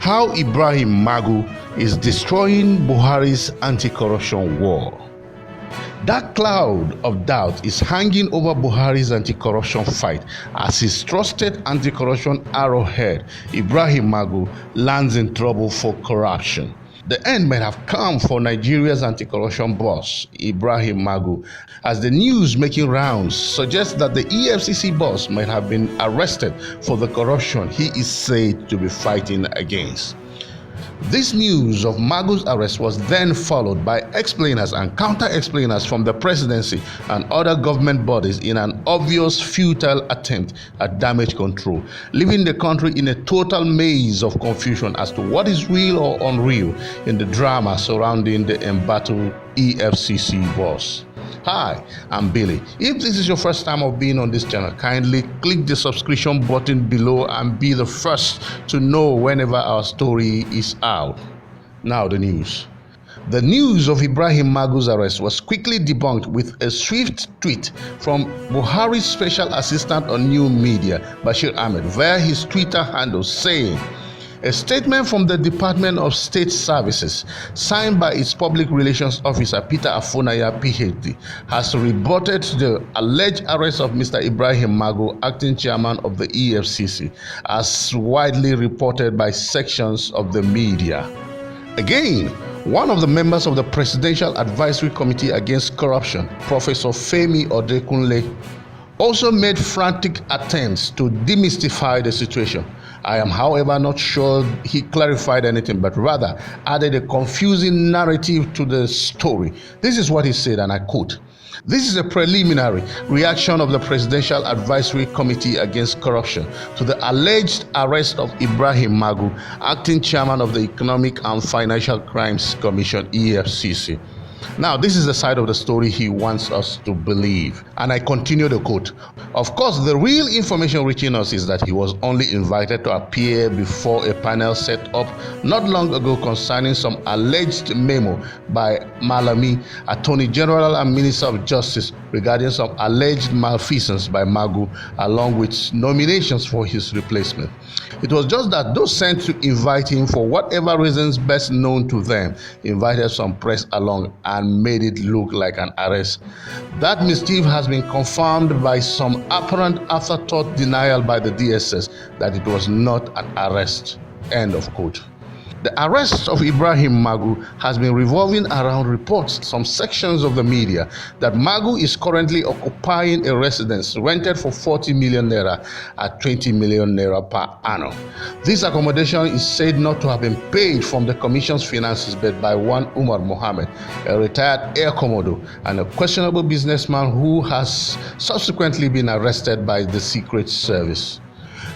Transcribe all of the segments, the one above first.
How Ibrahim Magu is destroying Buhari's anti-corruption war. That cloud of doubt is hanging over Buhari's anti-corruption fight as his trusted anti-corruption arrowhead, Ibrahim Magu, lands in trouble for corruption. The end might have come for Nigeria's anti-corruption boss, Ibrahim Magu, as the news making rounds suggests that the EFCC boss might have been arrested for the corruption he is said to be fighting against. This news of Magu's arrest was then followed by explainers and counter-explainers from the presidency and other government bodies in an obvious futile attempt at damage control, leaving the country in a total maze of confusion as to what is real or unreal in the drama surrounding the embattled EFCC boss. Hi, I'm Billy. If this is your first time of being on this channel, kindly click the subscription button below and be the first to know whenever our story is out. Now the news. The news of Ibrahim Magu's arrest was quickly debunked with a swift tweet from Buhari's special assistant on new media, Bashir Ahmed, via his Twitter handle saying, a statement from the Department of State Services, signed by its public relations officer, Peter Afonaya, PhD, has rebutted the alleged arrest of Mr. Ibrahim Magu, acting chairman of the EFCC, as widely reported by sections of the media. Again, one of the members of the Presidential Advisory Committee Against Corruption, Professor Femi Odekunle, also made frantic attempts to demystify the situation. I am, however, not sure he clarified anything, but rather added a confusing narrative to the story. This is what he said, and I quote, "This is a preliminary reaction of the Presidential Advisory Committee Against Corruption to the alleged arrest of Ibrahim Magu, acting chairman of the Economic and Financial Crimes Commission, EFCC. Now, this is the side of the story he wants us to believe." And I continue the quote. "Of course, the real information reaching us is that he was only invited to appear before a panel set up not long ago concerning some alleged memo by Malami, Attorney General and Minister of Justice, regarding some alleged malfeasance by Magu, along with nominations for his replacement. It was just that those sent to invite him, for whatever reasons best known to them, invited some press along and made it look like an arrest. That mischief has been confirmed by some apparent afterthought denial by the DSS that it was not an arrest." End of quote. The arrest of Ibrahim Magu has been revolving around reports, some sections of the media, that Magu is currently occupying a residence rented for 40 million naira at 20 million naira per annum. This accommodation is said not to have been paid from the commission's finances but by one Umar Mohammed, a retired air commodore and a questionable businessman who has subsequently been arrested by the Secret Service.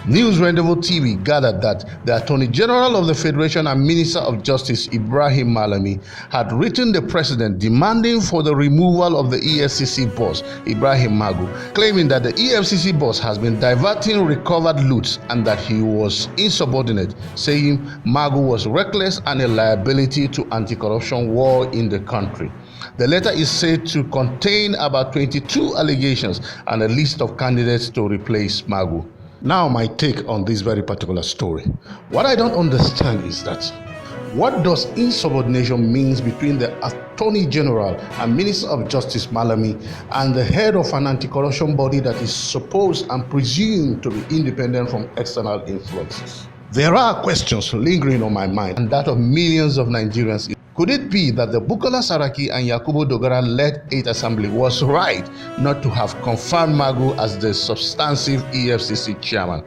News Rendezvous TV gathered that the Attorney General of the Federation and Minister of Justice, Ibrahim Malami, had written the President demanding for the removal of the EFCC boss, Ibrahim Magu, claiming that the EFCC boss has been diverting recovered loot and that he was insubordinate, saying Magu was reckless and a liability to anti-corruption war in the country. The letter is said to contain about 22 allegations and a list of candidates to replace Magu. Now, my take on this very particular story. What I don't understand is that what does insubordination means between the Attorney General and Minister of Justice Malami and the head of an anti-corruption body that is supposed and presumed to be independent from external influences? There are questions lingering on my mind, and that of millions of Nigerians. Could it be that the Bukola, Saraki and Yakubu Dogara-led 8th Assembly was right not to have confirmed Magu as the substantive EFCC chairman?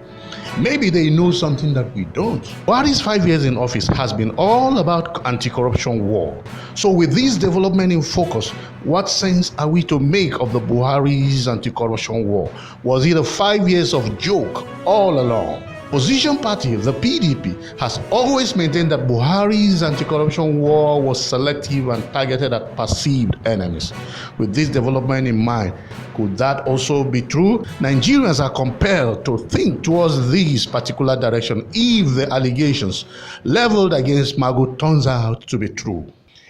Maybe they know something that we don't. Buhari's 5 years in office has been all about anti-corruption war. So with this development in focus, what sense are we to make of the Buhari's anti-corruption war? Was it a 5 years of joke all along? Opposition party, the PDP, has always maintained that Buhari's anti-corruption war was selective and targeted at perceived enemies. With this development in mind, could that also be true? Nigerians are compelled to think towards this particular direction if the allegations leveled against Magu turns out to be true.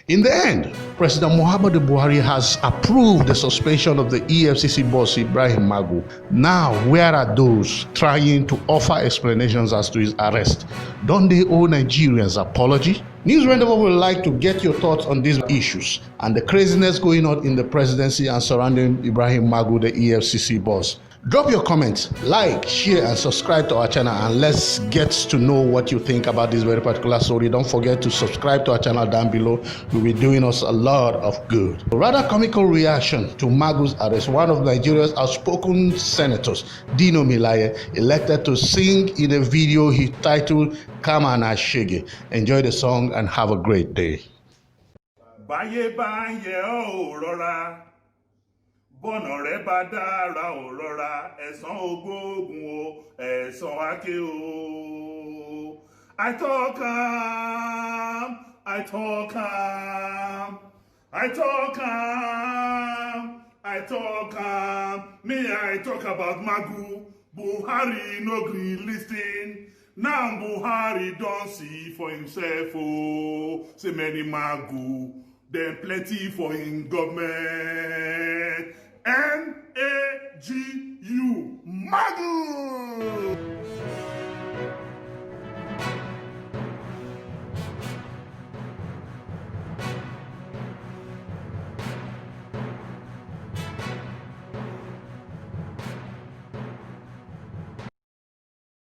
In the end, President Muhammadu Buhari has approved the suspension of the EFCC boss Ibrahim Magu. Now, where are those trying to offer explanations as to his arrest? Don't they owe Nigerians apology? News Rendezvous would like to get your thoughts on these issues and the craziness going on in the presidency and surrounding Ibrahim Magu, the EFCC boss. Drop your comments, like, share, and subscribe to our channel, and let's get to know what you think about this very particular story. Don't forget to subscribe to our channel down below. You'll be doing us a lot of good. A rather comical reaction to Magu's arrest. One of Nigeria's outspoken senators, Dino Melaye, elected to sing in a video he titled Kama Na Shege. Enjoy the song and have a great day. Bọ́nà rẹ̀ bá dára ò rọra, ẹ̀san ogógun o, ẹ̀san wáké o. I talk am, I talk am, I talk am, I talk am. Me, I talk about Magu. Buhari no gree listen. Now Buhari don't see for himself, oh. Say many Magu, then plenty for him government. MAGU, Magu!